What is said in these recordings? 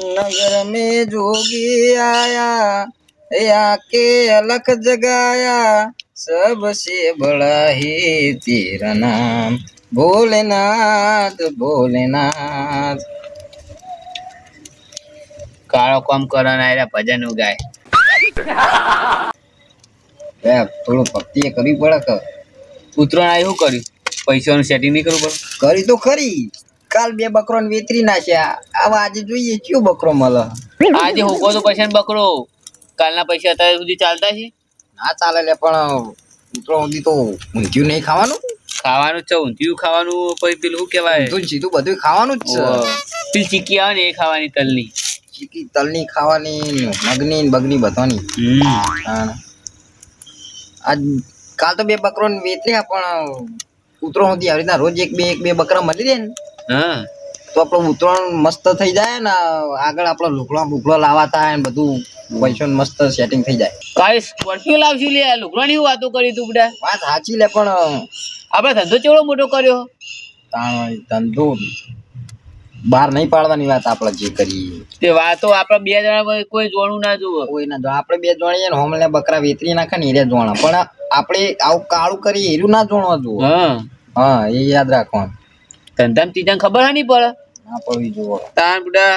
नगर में जोगी आया, आके अलख जगाया, सबसे बड़ा है तेरा नाम, भोलेनाथ भोलेनाथ. કાળો કોમ કરવાના આયરા ભજન ગાય. થોડું ભક્તિ એ કરવી પડે કે. ઉતરાણ આ શું કર્યું? પૈસાનું સેટિંગ નહીં કરવું પડે? કરી તો ખરી. કાલ 2 બકરો વેતરી નાખ્યા. હવે આજે જોઈએ કયો બકરો મળે. આજે હોકો તો પૈસા બકરો. કાલના પૈસા અત્યાર સુધી ચાલતા છે? ના ચાલે લે, પણ ઉતરો સુધી તો ઊંધિયું નહીં ખાવાનું. ખાવાનું છે ઊંધિયું ખાવાનું. પછી પેલું શું કહેવાય, ઊંધિયું સીધું બધું ખાવાનું જ છે. પેલી ચીકી આવે ને એ ખાવાની, તલની ચીકી, તલની ખાવાની, મગની બગની બધાની. આજ કાલ તો 2 બકરો વેચ્યા, પણ ઉતરો સુધી આવી રીતના રોજ એક બે બકરા મળી રહે ને, તો આપણો ઉતરાણ મસ્ત થઈ જાય ને. આગળ આપણો લુગડો લાવવા થાય ને બધું પૈસો મસ્ત સેટિંગ થઈ જાય. કાલે સ્કોર્પિયો લાવશું લે. લુગડાની વાતો કરી તું બધા. વાત સાચી લે, પણ આપણે ધંધો કેવડો મોટો કર્યો. ધંધો બહાર નહીં પાડવાની વાત આપણે જે કરીએ તે વાતો આપણે 2 જણા કોઈ જોણું ના જોવે. કોઈ ના જો. આપણે 2 જોણીએ ને હોમને બકરા વેતરી નાખે ને એ જોણા, પણ આપણે આવું કાળું કરી એરું ના જોણવા જોવો. હા એ યાદ રાખવાનું. ધંધામાં તીજાને ખબર નહીં પડે. ના પડવી જોવો તાન બુડા.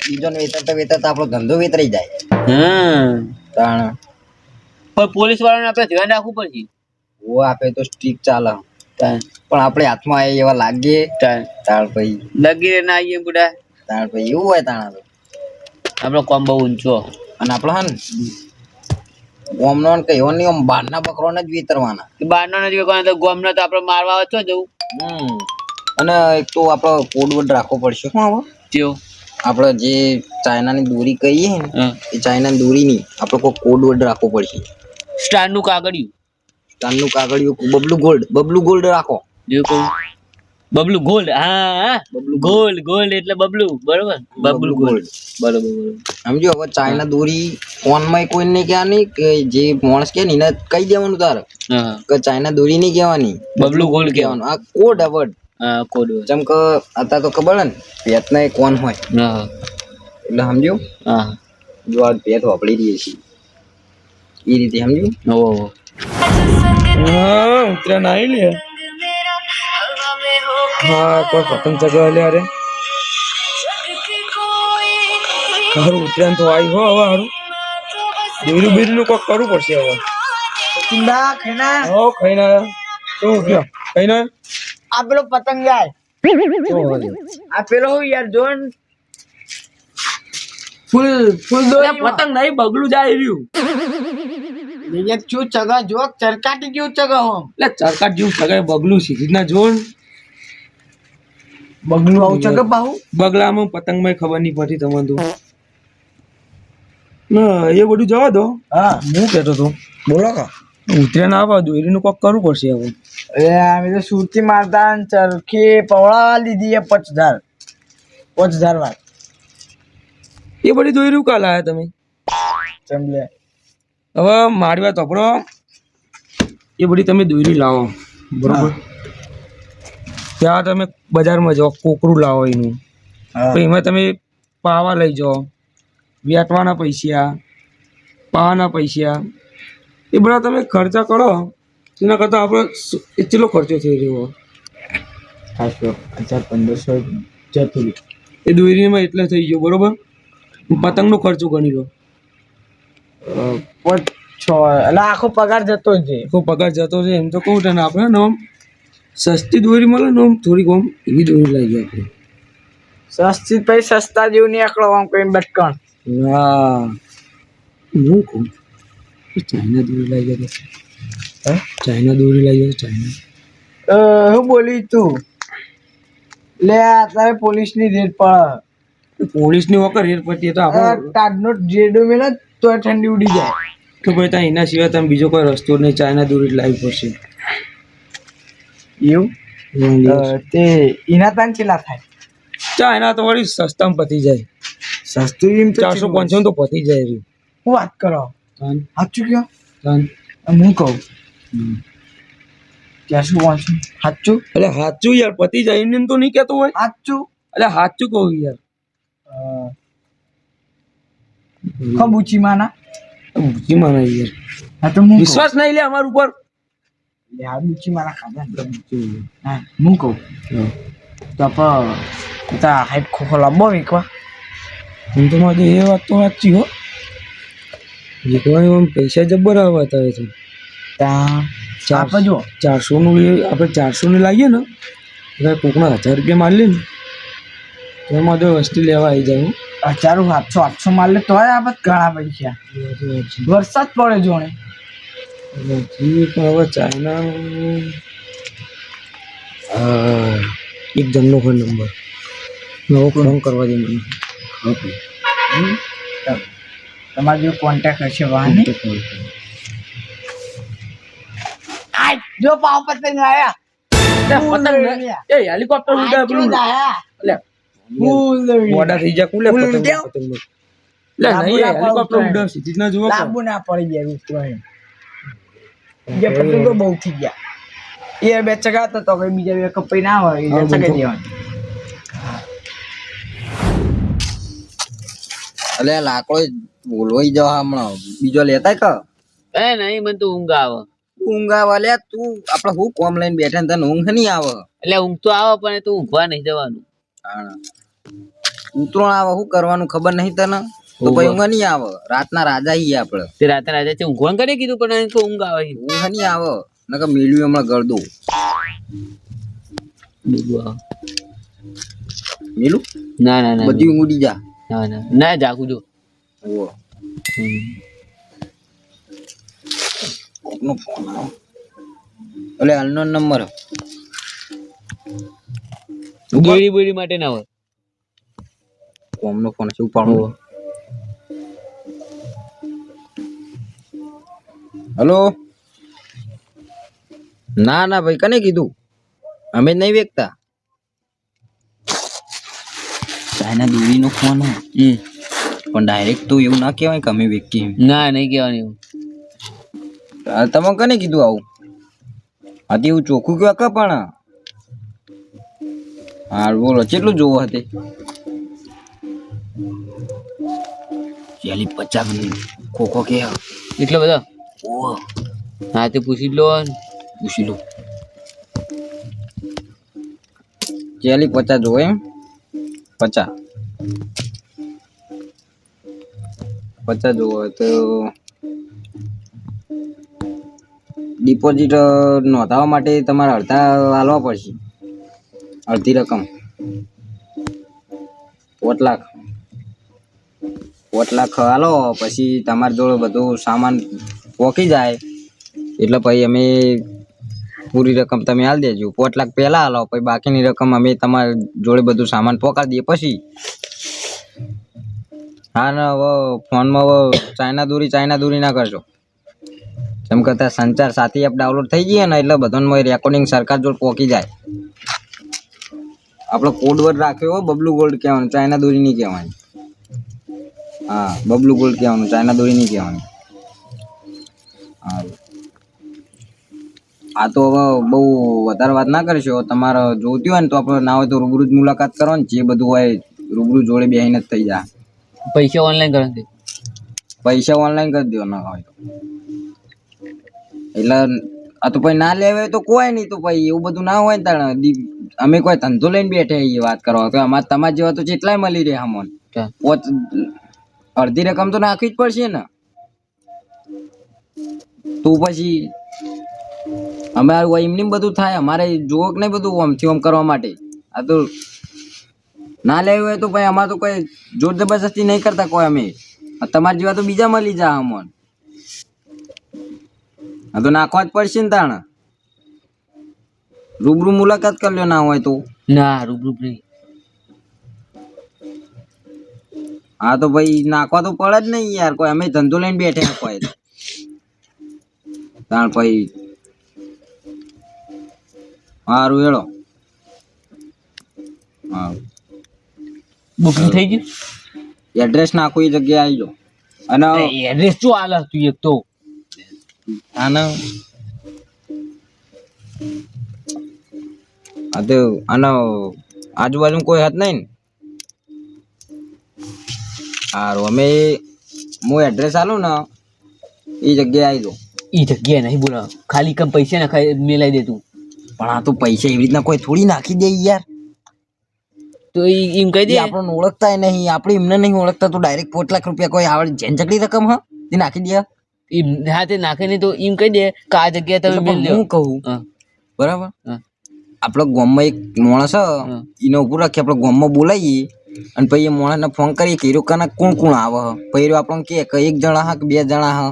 બીજો ને વેતરતા આપણો ધંધો વેતરાઈ જાય. તાણ પણ પોલીસ વાળાને આપણે ધ્યાન રાખવું પડશે. ઓ આપે તો સ્ટ્રીક ચાલે, પણ આપણે હાથમાં આવે એવા લાગીએ તાળ પછી લગી ના આવીએ બુડા. તાળ પછી એવું હોય તાણ આપણો કોમ બહુ ઊંચો. અને આપણે હન ગોમનો કહેવો નહીં, આમ બહારના બકરોને જ વેતરવાના. બહારના નથી વેતરવાના, તો ગોમનો તો આપણે મારવા આવે છો જવું. અને એક તો આપણો કોડવર્ડ રાખવો પડશે. શું હવે કેવો? આપણે જે ચાઇનાની દોરી કહીએ ને, એ ચાઇનાની દોરી નહીં, આપણે કોઈ કોડવર્ડ રાખવો પડશે. સ્ટારનું કાગળિયું. સ્ટારનું કાગળિયું બબલું ગોલ્ડ રાખો. બબલું ગોલ્ડ. હા ગોલ્ડ ગોલ્ડ એટલે બબલું. બરોબર, બબલું ગોલ્ડ. બરોબર સમજો. હવે ચાઇના દોરી ફોનમાં કોઈ નહીં કહેવાની, કે જે માણસ કે ને એને કહી દેવાનું તારે કે ચાઇના દોરી નહીં કહેવાની, બબલું ગોલ્ડ કહેવાનું. આ કોડ વર્ડ. કોડ જેમ કે અત્યારે તો ખબર ને પેટના એ કોણ હોય એટલે સમજો. જો આ પેટ વાપરી દઈએ છીએ એ રીતે સમજ્યું. ઉતરાણ આવી લે. હા કોઈ પતંગ ચગાવે લે. અરે હારું ઉતરાણ તો આવી હો. હવે હારું બીરું નું કોક કરવું પડશે હવે. ખાઈને શું કયો? ખાઈને આ પેલો પતંગ જાય. આ પેલો યાર જોન ફૂલ દો. પતંગ નહીં, બગલું જાય રહ્યું. શું ચગા જો ચરકાટી કેવું ચગા હો. એટલે ચરકાટ જેવું ચગાય બગલું સીધી ના જોન. બગલું આવું ચગા બાહુ. બગલામાં પતંગમાં ખબર નહીં પડતી તમને તો. ના એ બધું જવા દો. હા હું કહેતો હતો. બોલો કા. ઉતરાણ આવવા દો, એનું કોક કરવું પડશે હવે. અમે તો સુરતી મારતા ચરખી પવડા લીધી 5000 વાર. એ બધી દોર્યું કાલ આયા તમે? સમજે. હવે મારી વાત સાંભળો. એ બધી તમે દોરી લાવો બરોબર. ત્યાં તમે બજારમાં જાઓ, કોકરું લાવો એનું. એમાં તમે પાવા લઈ જાઓ, વેટવાના પૈસા, પાવાના પૈસા, એ બધા તમે ખર્ચા કરો. એના કરતાં આપણે એટલો ખર્ચો થઈ રહ્યો 1500 જતું એ દોરીમાં એટલે થઈ ગયો બરોબર. પતંગનો ખર્ચો ગણી લો. એટલે આખો પગાર જતો જ છે. આખો પગાર જતો છે એમ તો કહું તને. આપણે ને આમ સસ્તી દોરી મળે ને, આમ થોડીક આમ એવી દોરી લઈ જાય આપણે. સસ્તી પછી સસ્તા જેવું નહીં આકડો આમ કોઈ બટકણ. હા હું કહું ચાઇના દોરી લઈ જાય. ચાઇના દોરી લઈ જાય. ચાઇના હું બોલી તું લે. અત્યારે પોલીસની રેડ પડે. પોલીસની વખત રેડ પડતી તો આપણે તાડનો જેડો મેલે તો ઠંડી ઉડી જાય. તો ભાઈ ત્યાં એના સિવાય તમે બીજો કોઈ રસ્તો નહીં. ચાઇના દોરી લાવવી પડશે. એવું તે એના તાન ચેલા થાય? ચાઇના તો વળી સસ્તામાં પતી જાય. સસ્તું એમ 400-500 તો પતી જાય. હું વાત કરો. સાચું કયો? હું કહું 400-500 સાચું? એટલે સાચું યાર પતી જાય એમ તો નહીં કહેતો હોય. સાચું એટલે સાચું કહું યાર. ખબ ઊંચી માના ઊંચી માને યાર હા તો હું વિશ્વાસ નહીં લે અમાર ઉપર યાર ઊંચી માના ખાધા ને. હા હું કહું તો આપણે તા હાઈટ ખોખો લાંબો વીકવા હું તો મારે એ વાત તો સાચી હો જીતવાની પૈસા જબ્બર આવે અત્યારે તો તા આપણે જો 400 નું આપણે 400 ને લાવીએ ને એટલે કોકના 1000 રૂપિયા માર લે ને તો એમાં તો વસ્તી લેવા આવી જાય હું 700 માર લે તોય આપણે ઘણા પૈસા વરસાદ પડે જોણે હવે ચાઇના એક જણનો ફોન નંબર નવો ફોન કરવા દે મને તમારો જો કોન્ટેક્ટ હશે વાહન જો પાવ પતંગ આયા એ હેલિકોપ્ટર ઉડાય પેલું લે મોડા થઈ જાય કુલે પતંગ લે નહીં હેલિકોપ્ટર ઉડાવ સીધી ના જોવો લાંબુ ના પડી જાય ઉતરાય જે પતંગો બહુ થઈ ગયા એ બે ચગાતો તો કઈ બીજા બે કપાઈ ના હોય એ ચગાઈ દેવાનું અલે લાકડો બોલવાઈ જવા હમણાં બીજો લેતા કે નહીં મને તો ઊંઘ આવે. ઊંઘ આવે લે તું આપડે હું કોમ લઈને બેઠા ને તને ઊંઘ નહીં આવે એટલે ઊંઘ તો આવે પણ તું ઊંઘવા નહીં જવાનું. ઉતરોણ આવે શું કરવાનું ખબર નહીં તને તો પછી ઊંઘ નહીં આવે રાતના રાજા હી આપડે તે રાતે રાતે ઊંઘવાનું કરી કીધું પણ એને તો ઊંઘ આવે. ઊંઘ નહીં આવે નકર મેલ્યું હમણાં ગળદો મેલું ના ના ના બધી ઊંઘ ઉડી જા ના ના ના જાગું જો. ઓવો કોકનો ફોન આવ્યો એટલે હાલનો નંબર બોડી બોડી માટે ના હોય કોમનો ફોન છે ઉપાડો હલો ના ના ભાઈ કને કીધું અમે જ નહીં વેચતા ચાઇના દોરીનો ફોન પણ ડાયરેક્ટ તો એવું ના કહેવાય કે અમે વેચીએ ના નહીં કહેવાનું એવું. તમે કને કીધું આવું આથી એવું ચોખ્ખું કહેવા કે પણ હા બોલો કેટલું જોવો હતી 50 ખોખો કે એટલો બધો ઓહો હા તે પૂછી લો ને. પૂછી લો 50 જોવો એમ 50 જોવો હોય તો ડિપોઝિટ નોંધાવવા માટે તમારે અડધા આલવા પડશે અડધી રકમ 5 લાખ આલો પછી તમારી જોડે બધું સામાન પોકી જાય એટલે પછી અમે પૂરી રકમ તમે આલ દેજો 5 લાખ પહેલા આલો પછી બાકીની રકમ અમે તમારી જોડે બધું સામાન પોકાડી દઈએ પછી હા ને હવે ફોનમાં હવે ચાઇના દોરી ના કરશો જેમ કરતા સંચાર સાથી એપ ડાઉનલોડ થઈ જઈએ ને એટલે બધામાં રેકોર્ડિંગ સરકાર જોડે પોકી જાય આપણે કોડ વર્ડ રાખ્યો હોય બબલુ ગોલ્ડ કહેવાનું ચાઇના દોરી નહીં કહેવાની હા બબલુ ગોલ્ડ કહેવાનું ચાઇના દોરી નહીં કહેવાની હા આ તો હવે બહુ વધારે વાત ના કરશો તમારે જોતી હોય ને તો આપણે ના હોય તો રૂબરૂ જ મુલાકાત કરવાની જે બધું હોય રૂબરૂ જોડે બેહીને જ થઈ જાય પૈસા ઓનલાઈન કરો દે પૈસા ઓનલાઈન કરી દો ના હોય તો એટલે આ તો પછી ના લેવાય તો કોઈ નહીં તો પછી એવું બધું ના હોય ને તાણે અમે કોઈ ધંધો લઈને બેઠે એ વાત કરવા તો અમારે તમારા જેવા તો જેટલાય મળી રહે અમોન અડધી રકમ તો નાખવી જ પડશે ને તું પછી અમારે એમની બધું થાય અમારે જોવો કે નહીં બધું આમથી આમ કરવા માટે આ તો ના લેવું હોય તો ભાઈ અમારે તો કોઈ જોર જબરજસ્તી નહીં કરતા કોઈ અમે તમારા જેવા તો બીજા મળી જા અમોન આ તો નાખવા જ પડશે ને તાણ રૂબરૂ મુલાકાત કરી લ્યો ના હોય તો ના રૂબરૂ નહીં. હા તો ભાઈ નાખવા તો પડે જ નહીં યાર કોઈ અમે ધંધો લઈને બેઠે કોઈ તાણ પછી સારું હેડો હા બુકિંગ થઈ ગયું. એડ્રેસ નાખો એ જગ્યાએ આવી જાઓ અને એડ્રેસ શું આલે તું એક તો આના આ તો આનો આજુબાજુ કોઈ હાથ નહીં ને સારું અમે હું એડ્રેસ આલું ને એ જગ્યાએ આવી દઉં. એ જગ્યાએ નહીં બોલાવ, ખાલી કમ પૈસા ના મેલાઈ દે તું. પણ આ તો પૈસા એવી રીતના કોઈ થોડી નાખી દે યાર. તો એમ કહી દે. એ આપણને ઓળખતા નહીં, આપણે એમને નહીં ઓળખતા તો ડાયરેક્ટ 5 લાખ રૂપિયા કોઈ આવડે ઝેનઝકડી રકમ હા તે નાખી દે. એમ હા તે નાખે નહીં તો એમ કહી દે કે આ જગ્યાએ તમે મેલ દો. હું કહું હા. બરાબર, હા. આપણા ગામમાં એક માણસ એને ઉભું રાખી આપણે ગામમાં બોલાવીએ અને પછી એ માણસને ફોન કરીએ કે રોકાના કોણ કોણ આવે પછી આપણને કે એક જણા હા કે 2 જણા હા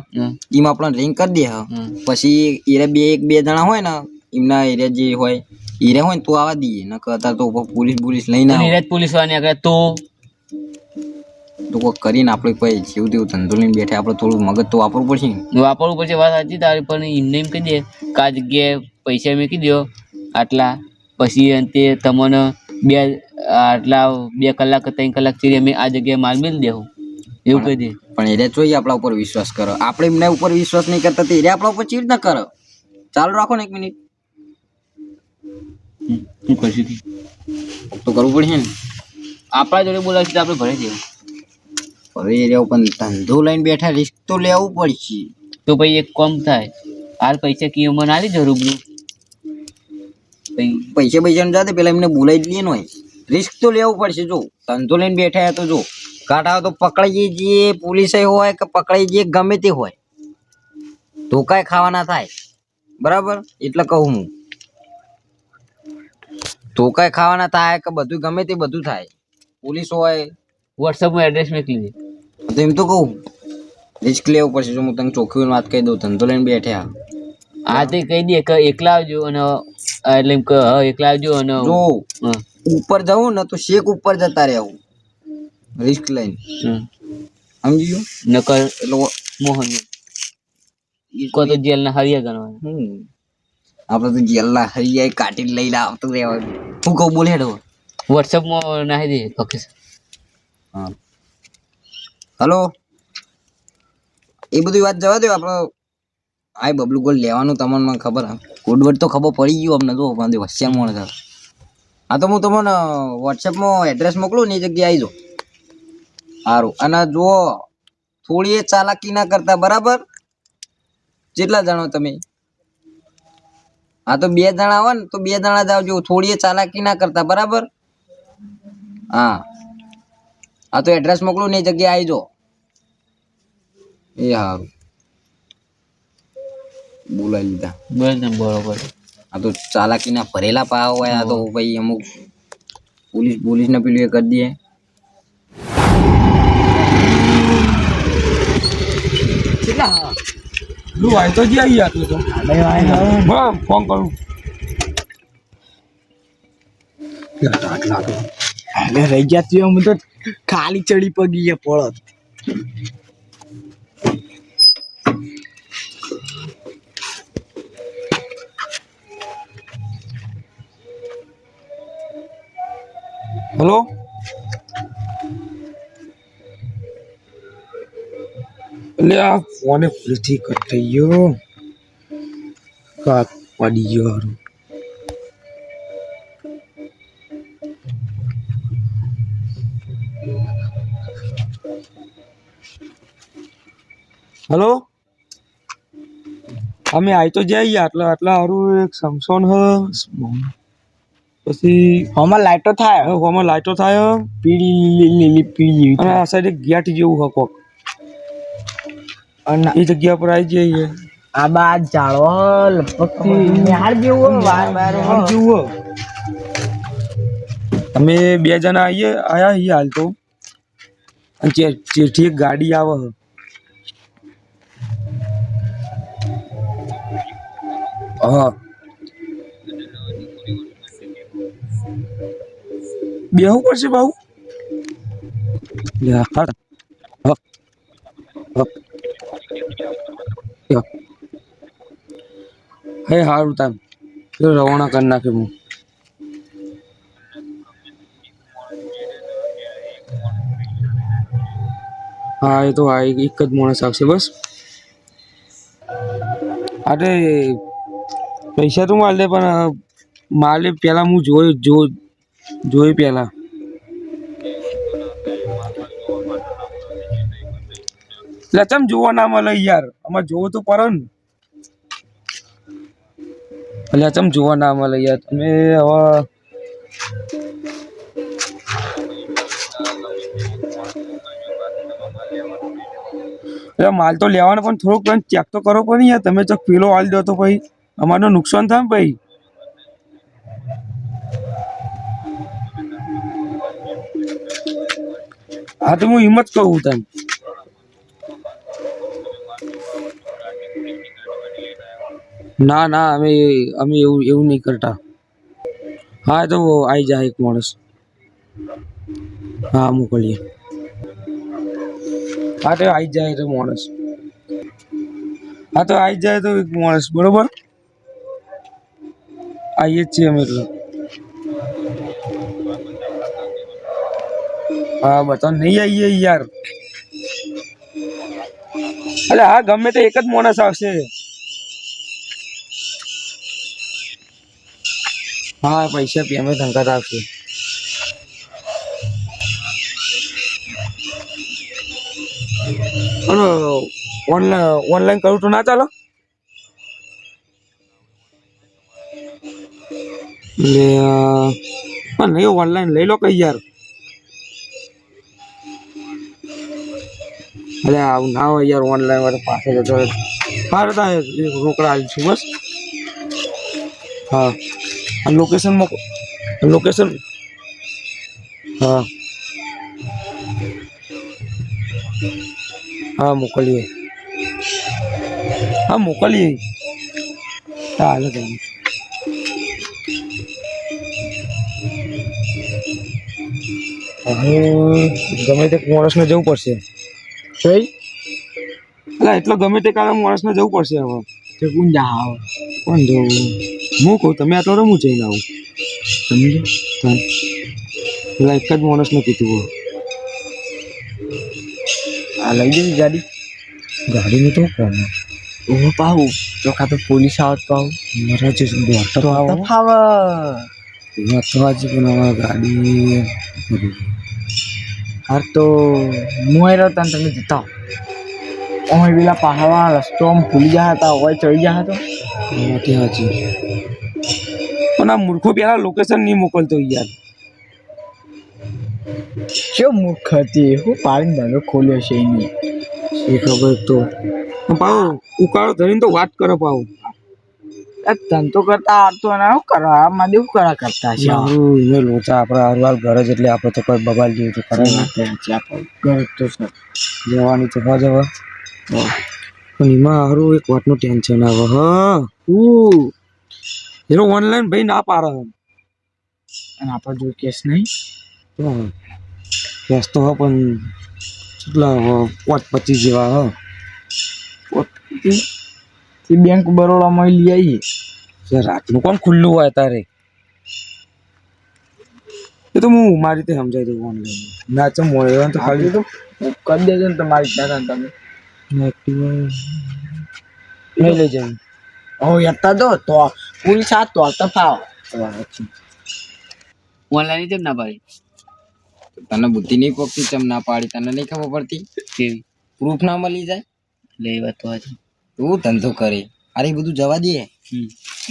એમાં આપણને રિંગ કરી દે પછી એરે એક બે જણા હોય ને એમના એરિયા જે હોય હીરે હોય ને તો આવા દઈએ ન કરતા તો પોલીસ લઈને નીરજ પોલીસ વાળા આગળ તો કોઈ કરીને આપણે પછી જેવું તેવું ધંધો લઈને બેઠે આપણે થોડું મગજ તો વાપરવું પડશે ને. વાપરવું પડશે, વાત સાચી તારી, પણ એમને એમ કહી દે કે આ જગ્યાએ પૈસા મૂકી દો આટલા, પછી અંતે તમને 2 કલાક 3 કલાક થી અમે આ જગ્યાએ માલ મેળ દેવું એવું કહી દે. પણ એને જોઈએ આપણા ઉપર વિશ્વાસ કરો, આપણે એમના ઉપર વિશ્વાસ નહીં કરતા તો એને આપણા ઉપર ચીડ ના કરો. ચાલુ રાખો ને 1 મિનિટ. શું કરશું તો કરવું પડશે ને. આપણા જોડે બોલાવશે તો આપણે ભરાઈ દેવું. હવે એ રહ્યો પણ ધંધો લઈને બેઠા રિસ્ક તો લેવું પડશે. તો પછી એક કામ થાય, હાલ પૈસા કી મને આલી જો રૂબરૂ પૈસા જાતે પેલા એમને બોલાવી જ લઈએ ને હોય. રિસ્ક તો લેવું પડશે. જો ધંધો લઈને બેઠા તો જો કાઢા તો પકડાઈ જઈએ, પોલીસ હોય કે પકડાઈ જઈએ ગમે તે હોય ધોકાય ખાવાના થાય. બરાબર, એટલે કહું હું ધોકાય ખાવાના થાય કે બધું ગમે તે બધું થાય. પોલીસ હોય વોટ્સઅપમાં એડ્રેસ મોકલી દે. તો એમ તો કહું રિસ્ક લેવું પડશે. જો હું તને ચોખ્ખી વાત કહી દઉં, ધંધો લઈને બેઠા હા તે કહી દે કે એકલા આવજો અને એટલે એમ કે એકલા આવજો અને જો ઉપર જવું ને તો શેક ઉપર જતા રહેવું રિસ્ક લઈને. સમજી ગયો? નકર એટલે મોહન કો તો જેલના હરિયા ગણવા. આપણે તો જેલના હરિયા કાઢીને લઈને આવતું રહેવાનું. હું કહું બોલે હેડો વોટ્સઅપમાં નાખી દે લોકેશન. હા હલો, એ બધી વાત જવા દો. આપણે આ બબલુ ગોલ્ડ લેવાનું તમને ખબર હા કોડવર્ડ તો ખબર પડી ગયું અમને. તો પણ હોશિયાર મોણ હતા. હા તો હું તમને વોટ્સએપમાં એડ્રેસ મોકલું ને એ જગ્યાએ આવી જાઓ. સારું, અને જુઓ થોડી એ ચાલાકી ના કરતા. બરાબર, કેટલા જણો તમે? હા તો 2 જણા આવે ને તો 2 જણા જ આવજો. થોડી એ ચાલાકી ના કરતા. બરાબર, હા હા તો એડ્રેસ મોકલું ને એ જગ્યાએ આવી જાઓ. એ સારું, બોલાવી લીધા. બરોબર. આ તો ચાલાકીના ભરેલા પાવ હોય. આ તો ભાઈ અમુક પોલીસ ને પેલું એ કરી દે. તો જે આવી આટલું તો ફોન કરું. રહી ગયા તું અમે તો ખાલી ચડી પગી ગયા પડત. હેલો, એટલે આ ફોને ભૂલથી કટ થઈ ગયો. કાક પડી ગયો. હેલો, અમે આવી તો જઈએ આટલા સારું એક સમસોન હ પછી હમણાં લાઈટો થાય હોમાં લાઈટો થાય પીળી લીલી પીળી અને આ સાઈડ ગેટ જેવું હ કોક અને એ જગ્યા પર આવી જઈએ. આ બાદ જાળો લપકતી નિહાળ જેવું વાર જેવું અમે 2 જણા આયા હાલ તો અને ચેઠી એક ગાડી આવે હ. હા બેહવું પડશે બાબુ. હે સારું તાર રવાના કરી નાખે. હું હા એ તો એક જ માણસ આવશે બસ. અરે પૈસા તો માલ દે પણ માલે પેલા હું જોઈ પેલા એટલે ચમ જોવો ના મળે યાર, અમારે જોવું તો પડે ને. એટલે ચમ જોવા ના મળે યાર, તમે હવે એટલે માલ તો લેવાનો પણ થોડુંક ચેક તો કરો પણ યાર, તમે ચક પેલો હાલ દો તો પછી અમારનું નુકસાન થાય ને ભાઈ. હા તો હું હિંમત કહું તને. ના ના, અમે અમે એવું એવું નહીં કરતા. હા તો આવી જાય એક માણસ. હા મોકલીએ. હા તો આવી જાય તો માણસ. હા તો આવી જાય તો એક માણસ, બરોબર. આવીએ જ છીએ અમે એટલે. હા બતા નહીં આવીએ યાર. એટલે હા ગમે તે એક જ માણસ આવશે. હા પૈસા પેમેન્ટ અંકત આવશે. ઓનલાઈન કરું તો ના ચાલો? એટલે નહીં ઓનલાઈન લઈ લો કઈ યાર. અરે આવું ના હોય યાર, ઓનલાઈન વાળા પાસે જતો હા રોકડા આવીશું બસ. હા લોકેશન લોકેશન હા હા મોકલીએ. હા મોકલીએ. ચાલે તમે ગમે તે માણસને જવું પડશે. એટલે એટલો ગમે તે કારણે માણસને જવું પડશે હવે. તે કોણ જા આવે કોણ જવું હું કહું, તમે આટલો રમું જઈને આવું સમજો. પેલા એક જ માણસને કીધું. આ લઈ જઈ ગાડી. ગાડીનું તો કોણ હું પાવું તો કાં તો પોલીસ આવત પાવું મારા જે દોડતા તો આવો ફાવે. અથવા જ પણ અમારા ગાડી હાર તો હું રહ્યો તને તમે જતા અમે પેલા પહાડવાળા રસ્તો આમ ભૂલી ગયા હતા, હવે ચડી ગયા હતો. એનાથી હાજી પણ આ મૂર્ખો પેલા લોકેશન નહીં મોકલતો યાર. શું મૂર્ખ હતી, હું પાડીને ધંધો ખોલ્યો છે એની એ ખબર તો પાવ ઉકાળો ધરીને તો વાત કરો પાવ. ધંધો કરતા આવતો ને શું કરવા આમાં દેવું કરા કરતા છે. એને લોચા આપણા હારવાર ઘર જ એટલે આપણે તો કોઈ બગાડ જેવું તો કરે ના ઘર તો સર જવાની તો હા જવા. પણ એમાં હારું એક વાતનું ટેન્શન આવે. હા એનો ઓનલાઈન ભાઈ ના પાડે અને આપણા જોડે કેસ નહીં. કેસ તો હા પણ કેટલા 25 જેવા હા. બેંક બરોડામાં લઈ આવીએ. રાતનું કોણ ખુલ્લું હોય તારે? એ તો હું મારી રીતે સમજાઈ દઉં ઓનલાઈન. ના ચમ હોય તો ખાલી તો કરી દેજો ને તમારી ત્યાં તમે નહીં લઈ જાય. હો યતા દો તો પૂરી સાત તો ફાવ ઓનલાઈન કેમ ના પાડી? તને બુદ્ધિ નહીં પોકતી, ચમ ના પાડી તને નહીં ખબર પડતી? કેવી પ્રૂફ ના મળી જાય લે વાત તો આજે તું ધંધો કરે. અરે એ બધું જવા દે.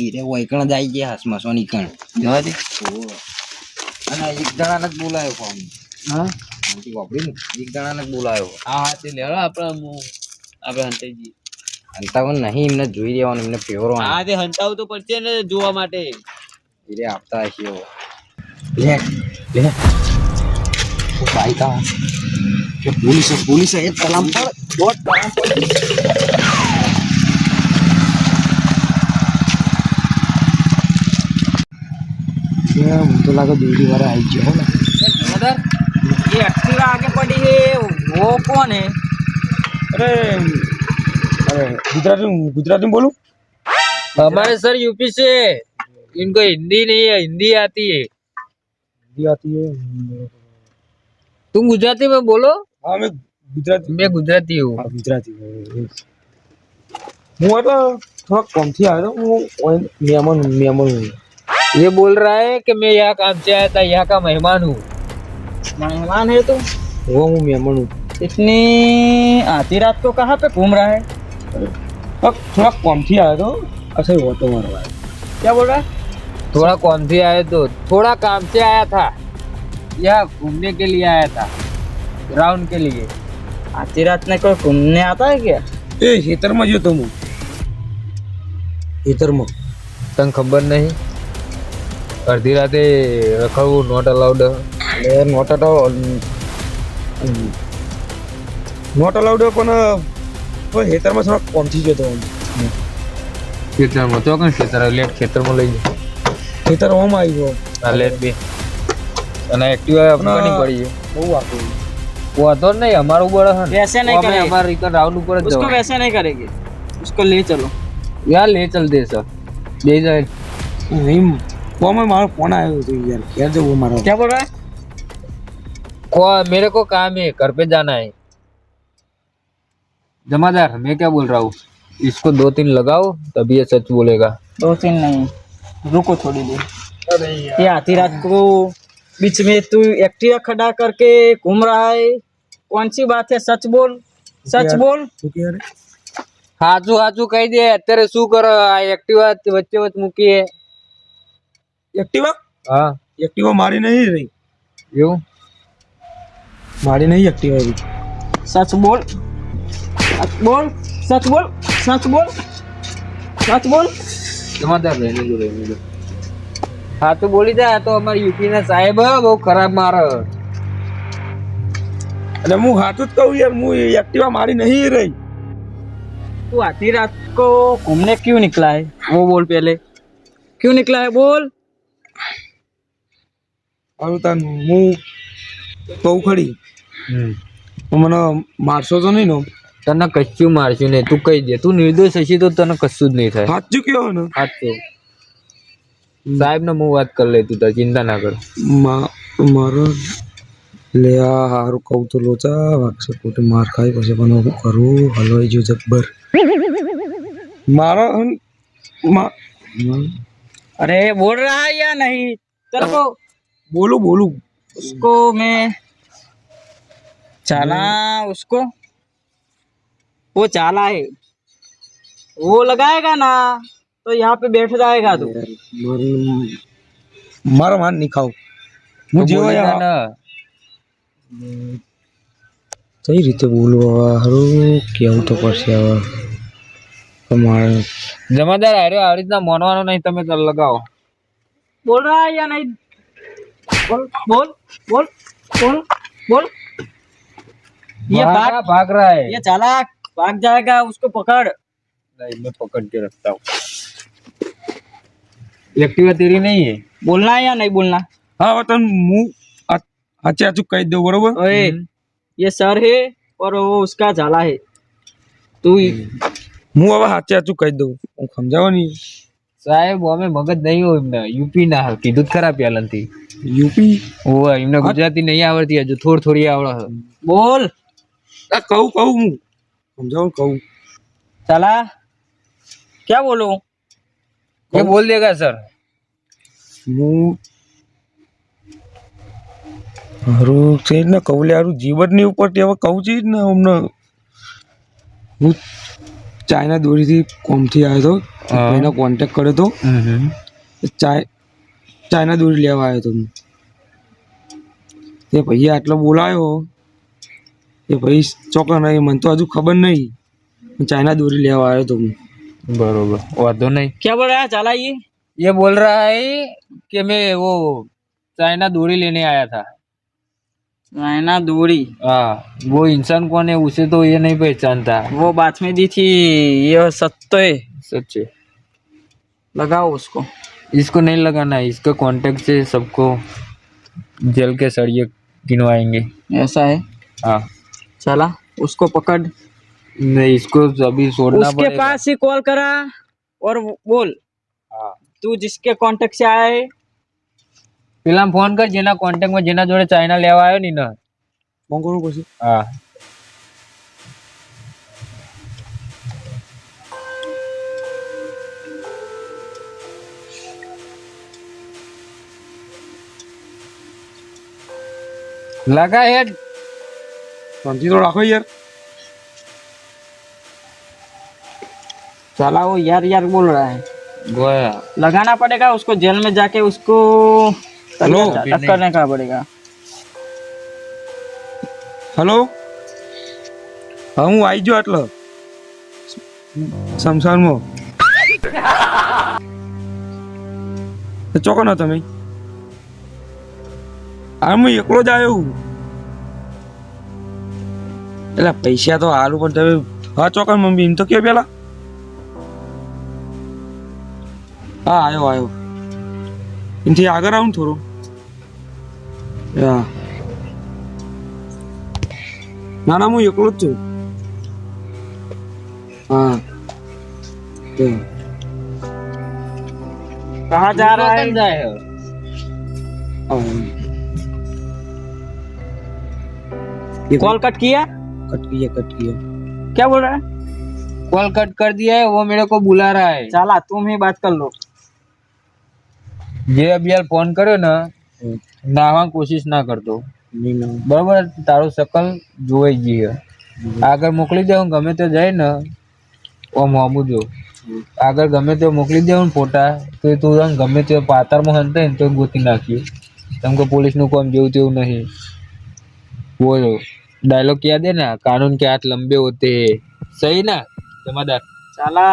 એ રે વૈકણ જ આવી ગયા હસમસવાની કણ જવા દે. અને એક જણાને જ બોલાયો ફોન. હા વાપરી ને એક જણાને જ બોલાયો. હા તે લેવડો આપણે હંતાઈજી અંતાવન નહીં, એમને જોઈ લેવાનું, એમને ફેવરવાનું. હા તે હંતાવું તો પડશે ને જોવા માટે. ધીરે આપતા હશે લે લે બાઈક આ કે પોલીસ એ કલામ પર દોડ કલામ પર મને તો લાગે દૂરી વાળા આવી ગયો હો ને. ये एक्टिवा आगे पड़ी है वो कौन है? અરે અરે ગુજરાતી બોલું. हमारे सर यूपी से, इनको हिंदी नहीं है, हिंदी आती है. ગુજરાતી હે. तुम गुजराती में बोलो. હા મેં ગુજરાતી. मैं गुजराती हूँ. હા ગુજરાતી હું એટલે થોડા કોમથી આવ્યો તો હું મહેમાન હું. ये बोल रहा है कि मैं यहाँ काम से आया था, यहाँ का मेहमान हूँ. मेहमान है तुम? હું મહેમાન હું. इतनी आधी रात को कहाँ पे घूम रहा है? अब थोड़ा कम थी आया तो ऐसे ही ऑटो मारवा है। क्या बोल रहा है? थोड़ा कौन सी आया तो थोड़ा काम से आया था, या घूमने के लिए आया था, राउंड के लिए। आधी रात में कोई घूमने आता है क्या? ए हेतर में जो तुम हेतर में તને ખબર નહીં અડધી રાતે રખડવું નોટ અલાઉડ. એટલે નોટ અલાઉડ પણ હેતરમાં થોડા કોમથી જતો ખેતરમાં ચોકન ખેતર લેટ ખેતરમાં લઈ જાય ખેતર ઓમ આવી ગયો આ લેટ બે અને એક્ટિવા આપવાની પડી છે બહુ આપ્યું વાંધો જ નહીં અમારું બળ હે ને. वैसे नहीं અમે करेंगे અમારા રીતે રાઉન્ડ ઉપર જ उसको, જવાનું. वैसे नहीं करेंगे उसको ले चलो। યાર લે ચલ દે સર દે જાય. નહીં ફોનમાં મારો ફોન આવ્યો હતો યાર ઘેર જવું મારો क्या बोल रहा है? मेरे को काम है, घर पे जाना है. जमादार मैं क्या बोल रहा हूँ, इसको 2-3 लगाओ तभी ये सच बोलेगा. 2-3 नहीं, रुको थोड़ी देर। ये आधी रात को बीच में तू एक्टिवा खड़ा करके घूम रहा है, कौन सी बात है? सच बोल, सच बोल। શું કે યાર હાચું હાચું કહી દે અત્યારે શું કરો આ એક્ટિવા વચ્ચે વચ્ચે મૂકીએ. હા એક્ટિવા મારી નહીં રહી એવું મારી નહીં એક્ટિવા રહી सच बोल, सच बोल, सच बोल, सच बोल, सच बोल। જમાદાર રહેને જો હાચું બોલી જાય આ તો અમારા યુપી ના સાહેબ બહુ ખરાબ મારે. એટલે હું હાથું જ કહું યાર હું એક્ટિવા મારી નહીં રહી तू आधी रात को घूमने क्यों निकला है? वो बोल पहले, क्यों निकला है बोल। હવે તાન હું કહું ખરી મને મારશો તો નહીં ને તને કશું મારશું નહીં તું કહી દે તું નિર્દોષ હશી તો તને કશું જ નહીં થાય. સાચું કયો ને સાચું સાહેબ ને હું વાત કરી લે તું તાર ચિંતા ના કર. મારો લે આ હારું કહું તો લોચા વાગશે પોતે માર ખાઈ પછી પણ હું કરું હલવાઈ ગયો જબ્બર મારો अरे बोल रहा है या नहीं? तेरे को બોલું બોલું उसको मैं चाला, उसको वो चाला है, वो लगाएगा ना तो यहाँ पे बैठ जाएगा तू। મારો માન નહીં ખાવ હું જેવો બોલી જા ને. કઈ રીતે બોલું હવે હારું કેવું તો પડશે હવે તમારે જમાદાર હારે આવી રીતના માનવાનું નહીં તમે તો લગાવો. बोल रहा है या नहीं? बोल बोल बोल बोल बोल। ये भाग, भाग रहा है. ये चाला भाग जाएगा, उसको पकड़। नहीं मैं पकड़ के रखता हूँ. एक्टिवा तेरी नहीं है. बोलना है या नहीं बोलना? હા હવે તને હું સાચે સાચું કહી દઉં બરોબર ओए ये सर है और वो उसका झाला है। तू હું હવે સાચે સાચું કહી દઉં હું સમજાવો નહીં સાહેબ અમે મગજ નહીં હોય એમને યુપી ના કીધું જ ખરા પહેલાથી. યુપી હોય એમને ગુજરાતી નહીં આવડતી હજુ થોડી થોડી આવડે છે. बोल આ કહું હું સમજાવો કહું चाला, क्या बोलूं? ये बोल देगा सर. હું હારું છે જ ને કહું લે હારું જીવનની ઉપરથી હવે કહું છે જ ને અમને હું ચાઇના દોરીથી કોમથી આવ્યો હતો એનો કોન્ટેક્ટ કર્યો હતો ચાઇના દોરી લેવા આવ્યો હતો હું તે ભાઈએ આટલો બોલાયો એ ભાઈ ચોક્કસ નહીં મને તો હજુ ખબર નહીં ચાઇના દોરી લેવા આવ્યો હતો હું बरोबर वादो नहीं. क्या बोल रहा है चाला? ये बोल रहा है कि मैं वो चाइना दूरी लेने आया था. चाइना दूरी? हाँ वो इंसान कौन है उसे तो ये नहीं पहचानता. वो बात में दी थी, ये सत्य है। सच है. लगाओ उसको। इसको नहीं लगाना है, इसका कांटेक्ट से सबको जल के सरिये गिनवाएंगे. ऐसा है? हाँ चला उसको पकड़। नहीं इसको अभी छोड़ना उसके पड़ेगा. पास ही कॉल करा और बोल हाँ तू जिसके कांटेक्ट से आया है પેલા ફોન કર જેના કોન્ટેક્ટ માં જેના જોડે ચાઇના લેવા આવ્યો ની ને. ફોન કરું પછી હા લગા હેડ. શાંતિ તો રાખો યાર. साला वो यार यार बोल रहा है. ગોયા लगाना पड़ेगा उसको जेल में जाके उसको हेलो, तक करने का पड़ेगा. હલો હા હું આવી ગયો આટલો સમસાનમાં. તો ચોકો ના તમે હા હું એકલો જ આવ્યો હું. એટલે પૈસા તો હાલું પણ તમે હા ચોકન મમ્મી એમ તો કે પેલા હા આવ્યો એનાથી આગળ આવું ને થોડું. હા ના ના હું એકલો જ છું. हाँ तो कहाँ जा रहा है? જાય ये कॉल कट किया? कट किया क्या बोल रहा है? कॉल कट कर दिया है, वो मेरे को बुला रहा है. चला तुम ही बात कर लो. જે અભી યાર ફોન કર્યો ને નાવા કોશિશ ના કરતો नहीं ना બરોબર. તારો શકલ જોઈ જઈએ આગળ મોકલી દે. ગમે તે જાય ને ઓમ હોમું જો આગળ ગમે તે મોકલી દે ફોટા તો તું આમ ગમે તે પાતરમાં હંતાય ને તો ગોતી નાખ્યું. કેમ કે પોલીસ નું કામ જેવું તેવું નહીં. બોલો डायलॉग याद है ना, कानून के हाथ लंबे होते हैं. सही ना जमादार? चला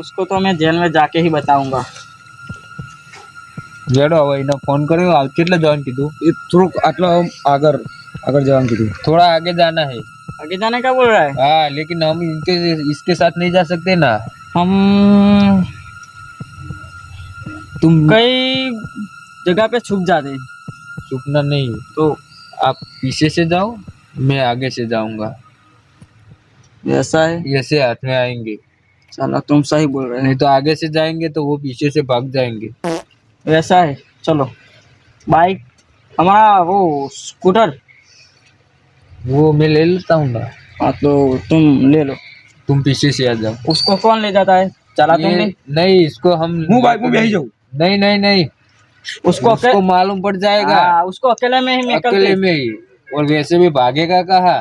उसको तो मैं जेल में जाके ही बताऊंगा. જેડો હવે એને ફોન કર્યો કેટલે જવાનું કીધું? ये થોડુંક આટલો આગળ જવાનું કીધું. थोड़ा आगे जाना है. आगे जाने का बोल रहा है. हाँ लेकिन हम इसके साथ नहीं जा सकते ना. हम तुम कई जगह पे छुप जाते हैं. छुपना नहीं तो आप पीछे से जाओ, मैं आगे से जाऊंगा. ऐसा है. ऐसे हाथ में आएंगे. चला तुम सही बोल रहे नहीं तो आगे से जाएंगे तो वो पीछे से भाग जाएंगे. हैं. ऐसा है. चलो बाइक हमारा वो स्कूटर वो मैं ले लेता हूँ ना, हाँ तो तुम ले लो. तुम पीछे से आ जाओ. उसको कौन ले जाता है? चला तुमने. नहीं इसको हम હું બાઈકમાં બેસી જાઉં. नहीं नहीं नहीं उसको उसको मालूम पड़ जाएगा हाँ, उसको अकेले में ही निकल. अकेले में ही. और वैसे भी भागेगा कहाँ?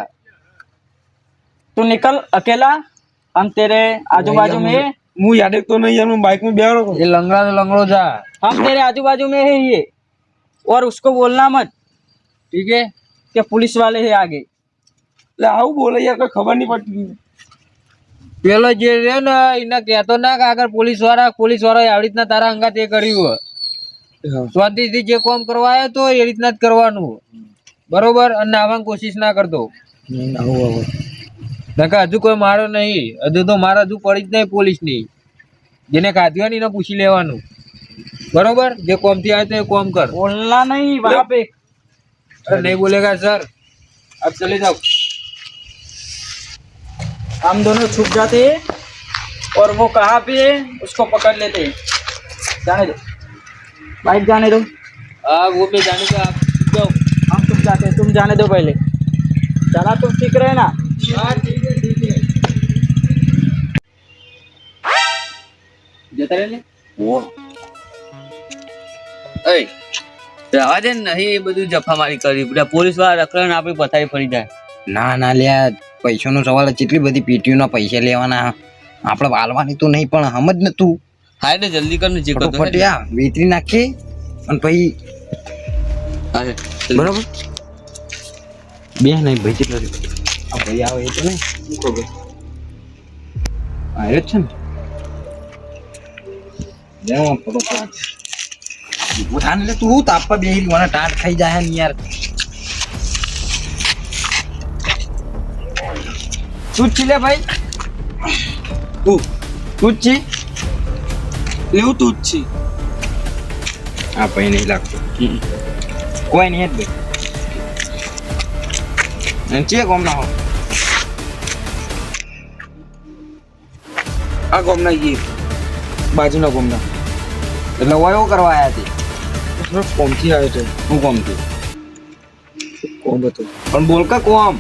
तू निकल अकेला. हम तेरे आजू बाजू में हैं. હું યાદ તો નહીં યાર હું બાઈકમાં બેહાડો છું. ये लंगड़ा तो लंगड़ो जा. हम तेरे आजू बाजू में है ये. और उसको बोलना मत ठीक है. कि पुलिस वाले है आगे. એટલે આવું બોલે યાર કઈ ખબર નહીં પડતી. પેલો જે રહ્યો ને એને કહેતો ના કે આગળ પોલીસ વાળા આવી રીતના તારા અંગાત એ કર્યું. શાંતિથી જે કામ કરવા આવ્યો તો એ રીતના જ કરવાનું બરોબર. અને નાવાની કોશિશ ના કરતો. નકા હજુ કોઈ મારો નહીં. હજુ તો મારા હજુ પડી જ નહીં પોલીસ ની. જેને કાઢ્યો હોય ને એને પૂછી લેવાનું બરોબર. જે કોમ થી આવે તો એ કોમ કર. बोलना नहीं वहाँ पे. अरे नहीं बोलेगा सर, अब चले जाओ. हम दोनों छुप जाते हैं और वो कहाँ पे है उसको पकड़ लेते हैं. जाने दो बाइक जाने दो. हाँ वो पे जाने का आप जाओ. हम छुप जाते हैं. तुम जाने दो पहले. चला तुम ठीक रहे ना. हाँ ठीक है જતા રહે ને જવા દે ને. નહીં એ બધું જફામારી કરી બધા પોલીસ વાળા રખડે ને આપણી પથારી ફરી જાય. ના લ્યા પૈસાનો સવાલ જ. કેટલી બધી પેટીઓના પૈસા લેવાના આપણે વાલવાની તો નહીં પણ સમજ ને તું. હા એટલે જલ્દી કર ને જે કરતો ફટાફટ યા વેતરી નાખીએ અને પછી બરોબર. બે નહીં ભાઈ કેટલો આ ભાઈ આવે એ તો નહીં મૂકો ભાઈ આવ્યો જ છે ને. લેવો ફટાફટ ઊભું થા ને. એટલે તું તાપવા બેહી મને ટાટ ખાઈ જાય ને યાર. તું જ છી લે ભાઈ. તું જ છી એવું તું જ છે. આ ભાઈ નહીં લાગતું. કોઈ નહીં જ ભાઈ. ચે કોમ ના હો આ ગામના ઈ બાજુના ગામના એટલે હોય એવું કરવા આવ્યા છે. થોડો કોમથી આવ્યો છે. શું કોમ થયું? કોમ હતો પણ બોલ કે કોમ.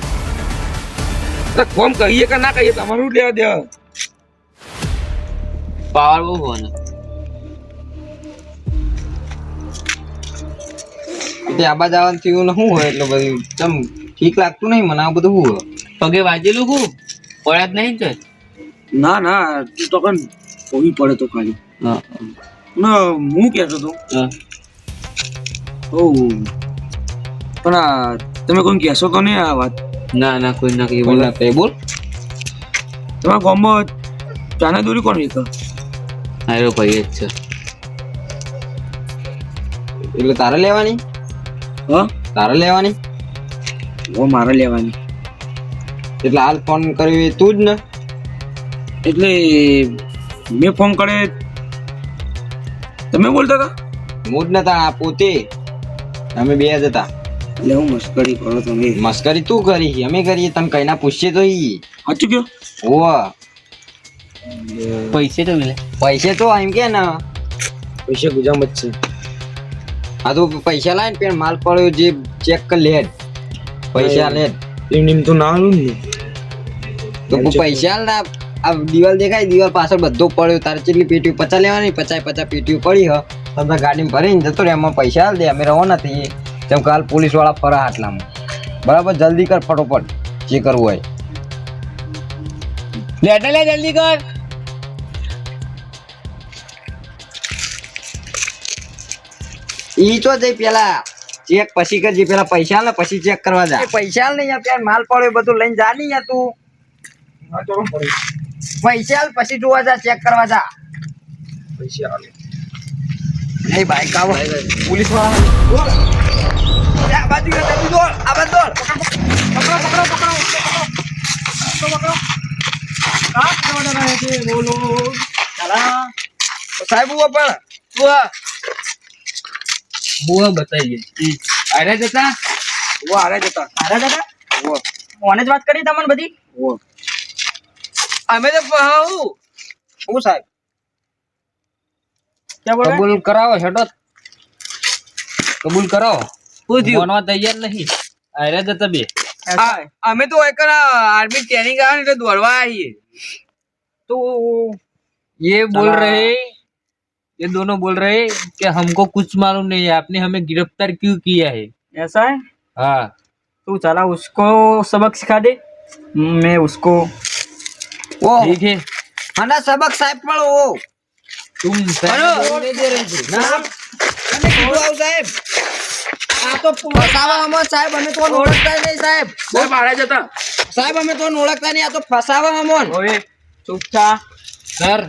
એટલે કોમ કહીએ કે ના કહીએ તમારું લેવા દેવા. પાવર બહુ હોવાનો. તે આબા જવાનું થયું ને શું હોય એટલે બધું ચમ ઠીક લાગતું નહીં મને આ બધું શું હોય. પગે વાજેલું હું પડ્યા જ નહીં તો ના ના તું તો કન કોઈ પડે તો ખાલી ના હું કહેતો તો ઓ પણ આ તમે કોઈ કહેશો તો નહીં આ વાત ના ના કોઈ ના એવું ના કહે બોલ તમારા ગામમાં ચાના દોરી કોણ વેચે આયો ભાઈ જ છે એટલે તારે લેવાની હા તારે લેવાની ઓ મારે લેવાની એટલે હાલ ફોન કર્યો એ તું જ ને એટલે મેં ફોન કરે તમે બોલતા હતા હું જ નતા આ પોતે અમે બે જ હતા એટલે હું મસ્કરી કરો તમે મસ્કરી તું કરી અમે કરીએ તને કઈ ના પૂછીએ તો ઈ સાચું કયો ઓવા પૈસે તો મિલે પૈસે તો એમ કે ને પૈસા ગુજામ જ છે આ તો પૈસા લાય ને પેન માલ પડ્યો જે ચેક કર લે પૈસા લે એમ તો ના આલું ને તો તું પૈસા હાલ ના આ દિવાલ દેખાય દિવાલ પાછળ બધો પડ્યો તારે કેટલી પેટીઓ 50 લેવાની 50 પેટીઓ પડી હ તમે ગાડીમાં ભરીને જતો રે એમાં પૈસા હાલ દે અમે રવાના થઈએ તેમ કાલ પોલીસ વાળા ફરા હાટલામાં બરાબર જલ્દી કર ફટોફટ જે કરવું હોય લેટર લે જલ્દી કર ઈ તો જઈ પેલા ચેક પછી કરજે પેલા પૈસા હાલ ને પછી ચેક કરવા જા પૈસા હાલ ને યાર પેલા માલ પડ્યો બધું લઈને જા નહીં યાર તું પૈસા હાલ પછી જોવા જા ચેક કરવા જા પૈસા આલે એ બાઈક આવો પોલીસ વાળા આ બાજુ જલ્દી દોડ આ બાજુ દોડ સાહેબ ઉભા પણ બુઆ બતાવી અરે જતા ઓ આરે જતા કોને જ વાત કરી તમને બધી ઓ અમે તો હું સાહેબ ક્યાં બોલે કબૂલ કરાવો છોટો કબૂલ કરાવો બનવા તૈયાર નહીં અરે જતા બે ऐसा है અમે તો એક આર્મી ટ્રેનિંગ આવે ને એટલે દોડવા આવીએ तो ये बोल रहे ये दोनों बोल रहे कि हमको कुछ मालूम नहीं है आपने हमें गिरफ्तार क्यों किया है ऐसा है हाँ तू चला उसको सबक सिखा दे मैं उसको ઓ ठीक है આના સબક સાહેબ પણ ઓ तुम બોલને દે રહી છે ના તમે કીધું આવ સાહેબ આ તો ફસાવામાં સાહેબ અમે તો ઓળખતા નહીં સાહેબ સાહેબ આરે જતા સાહેબ અમે તો ઓળખતા નહીં આ તો ફસાવામાં ओए चुप था सर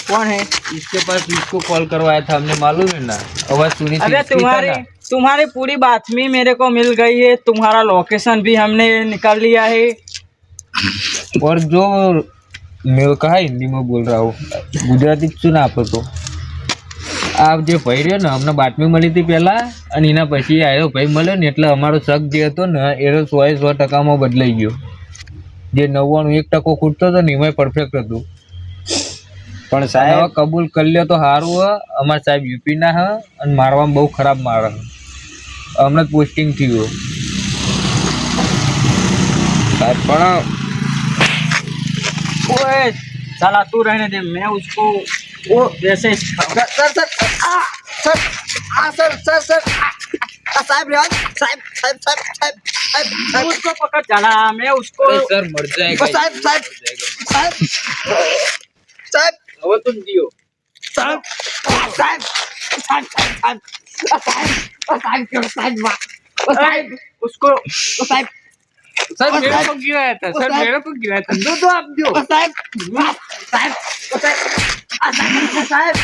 कौन है इसके पास इसको कॉल करवाया था हमने मालूम है ना आवाज सुनी थी अबे इसकी था तुम्हारी ना? तुम्हारी पूरी बातमी मेरे को मिल गई है तुम्हारा लोकेशन भी हमने निकाल लिया है और जो मैं कहा हिंदी में बोल रहा हूँ गुजराती सुना आप तो આપ જે ભાઈ રહ્યો ને અમને બાતમી મળી હતી પહેલા અને એના પછી આવ્યો ભાઈ મળ્યો ને એટલે અમારો શક જે હતો ને એ 100% બદલાઈ ગયો જે 99% ખૂટતો હતો ને એમાં પરફેક્ટ હતું પણ હવે સાહેબ કબૂલ કરી લ્યો તો સારું હ અમારા સાહેબ યુપી ના હ અને મારવામાં બહુ ખરાબ મારે હમણાં જ પોસ્ટિંગ થયું સાહેબ પણ ओए साला तू रहने दे मैं उसको वो जैसे सिखाऊंगा। સર સર આ સર આ સર સર સર આ સાહેબ રેવા સાહેબ સાહેબ સાહેબ સાહેબ तू उसको पकड़ चला मैं उसको સર મર સાહેબ સાહેબ સાહેબ સાહેબ હવે તું દિયો સાહેબ સાહેબ સાહેબ સાહેબ સાહેબ સાહેબ સાહેબ સાહેબ उसको સાહેબ सर मेरे को गिराया था सर मेरे को गिराया था दो दो आप दो સાહેબ સાહેબ સાહેબ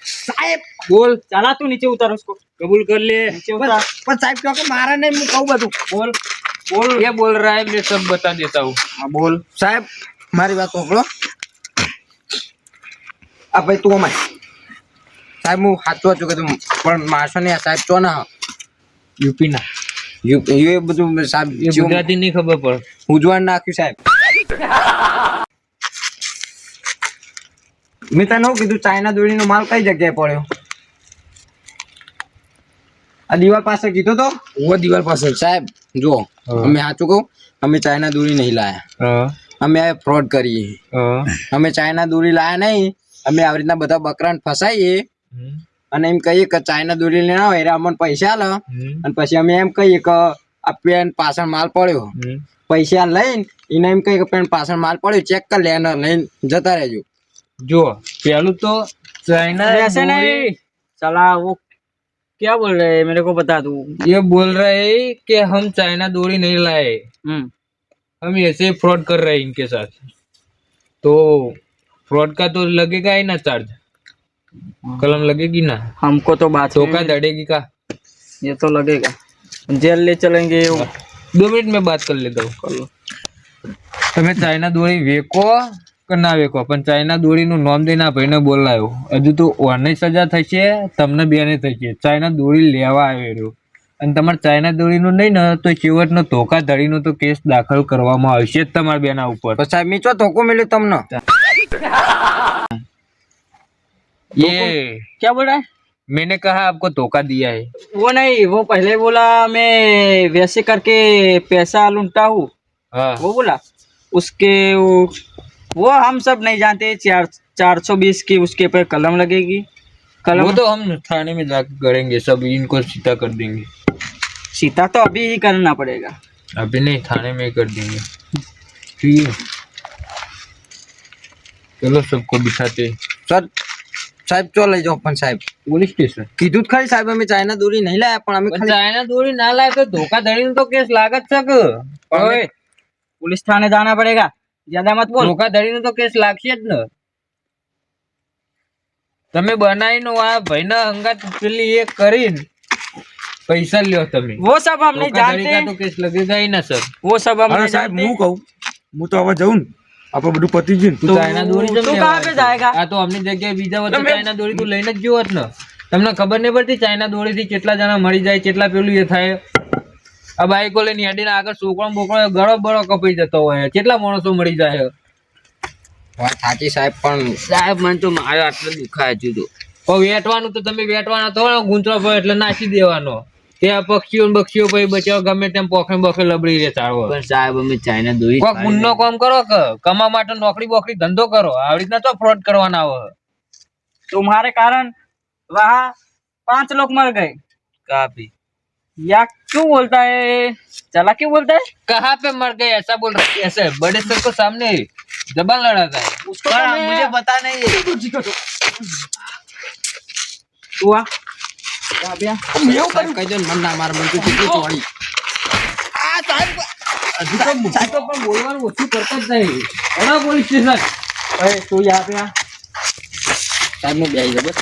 સાહેબ बोल चला तू नीचे उतर उसको कबूल कर ले नीचे उतर પણ સાહેબ કહો કે મારા નહીં હું કહું બધું बोल बोल ये बोल रहा है मैं सब बता देता हूँ હા બોલ સાહેબ મારી વાત સાંભળો આ ભાઈ તું અમાય સાહેબ હું સાચું છું કીધું પણ મારશો નહીં આ સાહેબ ચો ના यूपी ना એ બધું સાહેબ ये गुजराती नहीं खबर पड़ ઉજવાણ નાખ્યું સાહેબ મેં તને શું કીધું ચાઇના દોરીનો માલ કઈ જગ્યાએ પડ્યો આ દિવાલ પાસે કીધો તો ઓ દિવાલ પાસે સાહેબ જો અમે સાચું કહું અમે ચાઇના દોરી નહીં લાયા અમે આ ફ્રોડ કરીએ અમે ચાઇના દોરી લાયા નહીં અમે આવી રીતના બધા બકરાને ફસાઈએ અને એમ કહીએ કે ચાઇના દોરી લઈને આવો એટલે અમને પૈસા લે અને પછી અમે એમ કહીએ કે આ પેન પાછળ માલ પડ્યો, પૈસા લઈને એને એમ કહી કે પેન પાછળ માલ પડ્યો, ચેક કરી લે અને લઈને જતા રહેજો. જો पहलू तो चाइना ऐसे नहीं चला, वो क्या बोल रहे हैं मेरे को बता दू. ये बोल रहे हैं कि हम चाइना डोरी नहीं लाए, हम ऐसे फ्रॉड कर रहे हैं इनके साथ, तो फ्रॉड का तो लगेगा ही ना चार्ज, कलम लगेगी ना, हमको तो बात धोखा धड़ेगी का. ये तो लगेगा, जेल ले चलेंगे. 2 मिनट में बात कर लेता हूँ. कर लो. તમે ચાઇના દોરી વેકો કે ના વેકો, પણ ચાઇના દોરીનું નામ દઈને આ ભાઈને બોલાયો. હજુ તો ઓને સજા થશે, તમને બેને થશે. ચાઇના દોરી લેવા આવ્યો અને તમારે ચાઇના દોરીનું નહીં ને તો છેવટનો ધોખાધડીનો તો કેસ દાખલ કરવામાં આવશે જ તમારા બેના ઉપર. તો સાહેબ મીચો ધોકો મળ્યો તમને. ये क्या बोल रहा है? मैंने कहा आपको धोखा दिया है. वो नहीं, वो पहले बोला मैं वैसे करके पैसा लूटता हूँ, हाँ वो बोला. उसके वो हम सब नहीं जानते. 420 की उसके पे कलम लगेगी. कलम वो तो हम थाने में जाकर करेंगे, सब इनको सीधा कर देंगे. सीता तो अभी ही करना पड़ेगा. अभी नहीं, थाने में ही कर देंगे. ठीक है, चलो सबको बिठाते. સર સાહેબ ચો લઈ જાઓ. પણ સાહેબ पुलिस स्टेशन. કીધું જ ખરી સાહેબ, અમે ચાઇના દોરી નહીં લાયા, પણ અમે ખાલી चाइना दूरी ना लाए तो धोखाधड़ी तो केस लागत सके. ओए, पुलिस थाने जाना पड़ेगा. ज्यादा मत बोल. ધોખાધડીનો તો કેસ લાગશે જ ને. તમે બનાવીને આ ભાઈના અંગાત પેલી એ કરીને પૈસા લ્યો તમે. वो सब हम नहीं ધોખાધડી जानते. का तो केस लगेगा ही ना सर. वो सब हम अरे नहीं साहब, जानते. હું કહું, હું તો હવે જઉં ને, આપણે બધું પતી ગયું ને. તું ચાઇના દોરી तू कहाँ पे जाएगा? આ તો અમની જગ્યાએ બીજા વખતે ચાઇના દોરી તું લઈને જ ગયો હોત ને. તમને ખબર નહીં પડતી ચાઇના દોરીથી કેટલા જણા મરી જાય, કેટલા પેલું એ થાય. આ બાઈકો લઈને હેડીને આગળ છોકરો બોકરો ગળો બળો કપાઈ જતો હોય, કેટલા માણસો મરી જાય. વાત સાચી સાહેબ, પણ સાહેબ મને તો મારે આટલું દુખાય હજુ તો. પણ વેટવાનું તો તમે વેટવાના તો ગુંચરો પર એટલે નાસી દેવાનો. ત્યાં પક્ષીઓ ને બક્ષીઓ પછી બચાવ ગમે તેમ પોખે બોખે લબડી રે ચાળવો. પણ સાહેબ અમે ચાઇના દોરી કોક ગુન્નો કામ કરો કે કમા માટે નોકરી બોકરી ધંધો કરો. આવી રીતના તો ફ્રોડ કરવાના આવે. तुम्हारे कारण वहाँ 5 लोग मर गए. काफी या क्यों बोलता है? चला क्यों बोलता है? कहाँ पे मर गए ऐसा बोल रहे हैं? ऐसे बड़े सर को सामने जबान लड़ाता है. उसको तो मैं- मुझे पता नहीं है. तू आ. आ गया. સાહેબ કહી દો ને, મન ના માર, મને તો કેટલી ચોળી. હજુ તો બુદ્ધિ તો પણ બોલવાનું ઓછું કરતા જ નહીં. ઘણા પોલીસ સ્ટેશન. अरे तू यहाँ पे आ. સાહેબ ને બેહી જાઓ બસ.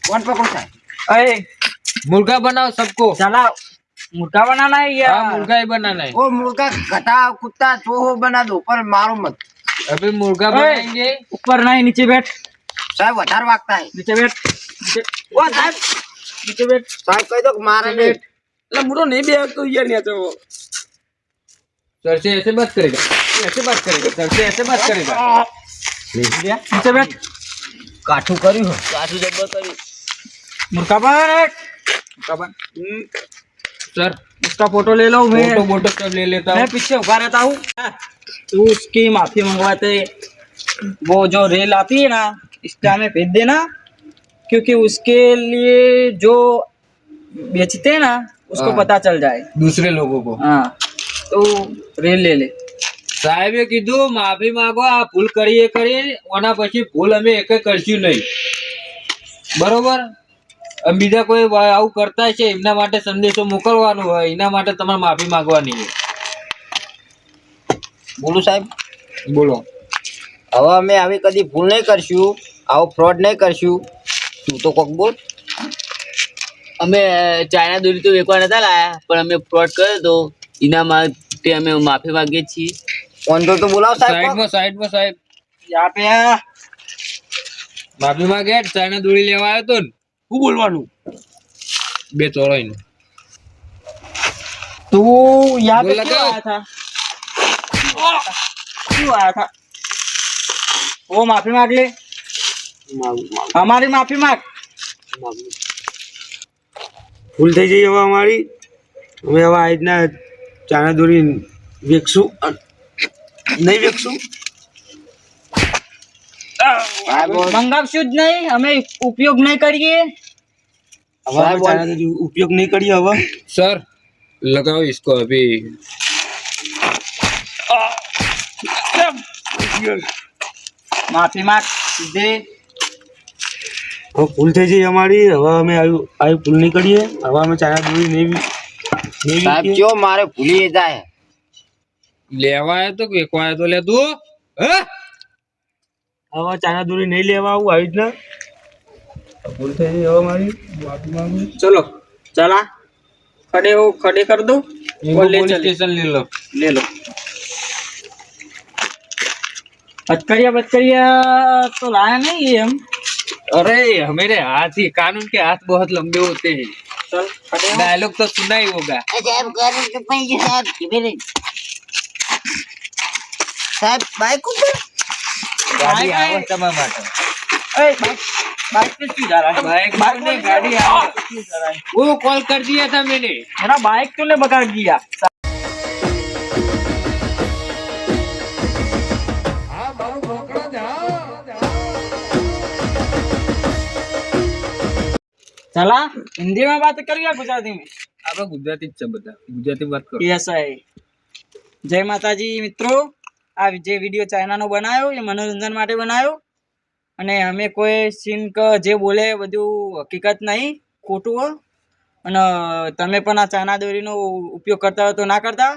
કોણ પકડો સાહેબ? अरे मुर्गा बनाओ सबको. चला, मुर्गा बनाना है या हाँ मुर्गा ही बनाना है. ઓ મુર્ગા ઘટા કુત્તા ચોહો બના દો, પર મારો મત. अभी मुर्गा बनाएंगे. ऊपर नहीं, नीचे बैठ. સાહેબ વધારે વાગતા હે. नीचे बैठ. नीचे. ओ साहब, नीचे बैठ. સાહેબ કહી દો કે મારે નહીં. એટલે મુરો નહીં બેહતો યાર ને તો. सर से ऐसे बात करेगा, ऐसे बात करेगा, सर से ऐसे बात करेगा. नीचे बैठ. કાઠું કર્યું હે. કાઠું જબ્બર કર્યું. मुर्गा बैठ. मुर्गा बैठ. सर उसका फोटो ले लो. मैं फोटो वोटो सब ले लेता मैं हूँ. पीछे उभा रहता हूँ. तू उसकी माफी मंगवाते, वो जो रेल आती है ना, इंस्टा में भेज देना, क्योंकि उसके लिए जो बेचते हैं ना उसको हाँ। पता चल जाए. दूसरे लोगों को. हाँ, तो रेल ले ले. સાહેબે કીધું માફી માંગો, આ ભૂલ કરીએ ઓના પછી ભૂલ અમે એક કરશું નહીં. બરોબર? અને બીજા કોઈ આવું કરતા છે એમના માટે સંદેશો મોકલવાનો હોય, એના માટે તમારે માફી માંગવાની છે. બોલું સાહેબ? બોલો. હવે અમે આવી કદી ભૂલ નહીં કરશું, આવો ફ્રોડ નહીં કરશું. તું તો કોક બોલ. અમે ચાઇના દોરી તો વેકવા નતા લાયા, પણ અમે ફ્રોડ કર્યો તો એના માટે અમે માફી માંગીએ છીએ. ઓનજો તો બોલાવો સાહેબ કોક. સાઈડમાં સાહેબ यहाँ पे आ. માફી માંગે. ચાઇના દોરી લેવા આવ્યો તો ને, तू बोलवानू. બે ચોરાઈ तू यहाँ पे बोल क्यों लगाओ. आया था? क्यों आया था? वो माफी मांग ले. हमारी माफी मांग. ભૂલ થઈ જઈ હવે અમારી. અમે હવે આ રીતના ચાઇના દોરી વેચશું નહીં વેચશું. મંગાવશું જ નહીં, અમે ઉપયોગ નહીં કરીએ. હવે ચાઇના દોરી ઉપયોગ નહીં કરીએ. હવે સર लगाओ इसको अभी। માફી માંગ સીધે. હવે ભૂલ થઈ જઈ અમારી, હવે અમે આવી ભૂલ નહીં કરીએ. હવે અમે ચાઇના દોરી નહીં સાહેબ વેચીએ. જો મારે ભૂલી જાય લેવા આવ્યો તો વેચવા આવ્યો તો લે તું હે? હવે ચાઇના દોરી નહીં લેવા આવું આવી રીતના. ભૂલ થઈ ગઈ હવે મારી, માફી માંગુ. ચલો ચલા खड़े कर दो और ले पुलिस चले स्टेशन ले लो। बचकरिया तो लाया नहीं है हम. अरे हमारे हाथ ही, कानून के हाथ बहुत लंबे होते हैं। चल खड़े हो. डायलॉग तो सुना ही होगा। સાહેબ કરે તો પૈસે સાહેબ કીધે સાહેબ બાઈક ઉપર गाड़ी आवे समय माटे। ए, बाइक पे क्यों जा रहा है? बाइक बाइक ने में गाड़ी क्यों आवे। क्यों जा रहा है? वो कॉल कर दिया था मैंने। मेरा बाइक तूने बगाड़ दिया. चला हिंदी में बात करिए या गुजराती में? આપણે ગુજરાતી જ છે બધા, ગુજરાતી વાત કરો। ऐसा है. जय माताजी મિત્રો, આ જે વિડીયો ચાઇનાનો બનાવ્યો એ મનોરંજન માટે બનાવ્યો અને અમે કોઈ સીન જે બોલે બધું હકીકત નહીં, ખોટું હો. અને તમે પણ આ ચાઇના દોરીનો ઉપયોગ કરતા હોય તો ના કરતા.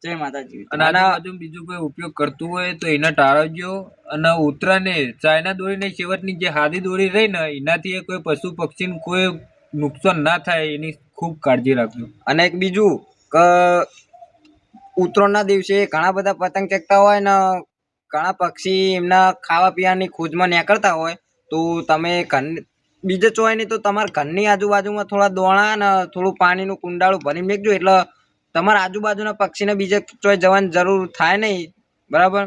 જય માતાજી. અને આના બાજુ બીજું કોઈ ઉપયોગ કરતું હોય તો એને ટાળજો. અને ઉતરાને ચાઇના દોરીની છેવટની જે હાદી દોરી રહી ને એનાથી કોઈ પશુ પક્ષીને કોઈ નુકસાન ના થાય એની ખૂબ કાળજી રાખજો. અને એક બીજું કે ઉત્તરાયણના દિવસે ઘણા બધા પતંગ ચગતા હોય ને ઘણા પક્ષી એમના ખાવા પીવાની ખોજમાં નીકળતા હોય તો તમે બીજે ચોય નહીં તો તમારા ઘરની આજુબાજુમાં થોડા દોણા ને થોડું પાણીનું કુંડાળું ભરી મેકજો એટલે તમારા આજુબાજુના પક્ષીને બીજે ચોય જવાની જરૂર થાય નહીં. બરાબર?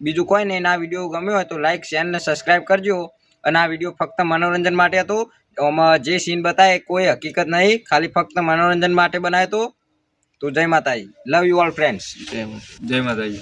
બીજું કોઈ નહીં. આ વિડીયો ગમ્યો હોય તો લાઈક શેર ને સબસ્ક્રાઈબ કરજો. અને આ વિડીયો ફક્ત મનોરંજન માટે હતો. આમાં જે સીન બતાવે કોઈ હકીકત નહીં, ખાલી ફક્ત મનોરંજન માટે બનાવ્યો તો જય માતાજી. Love you all friends. જય માતાજી.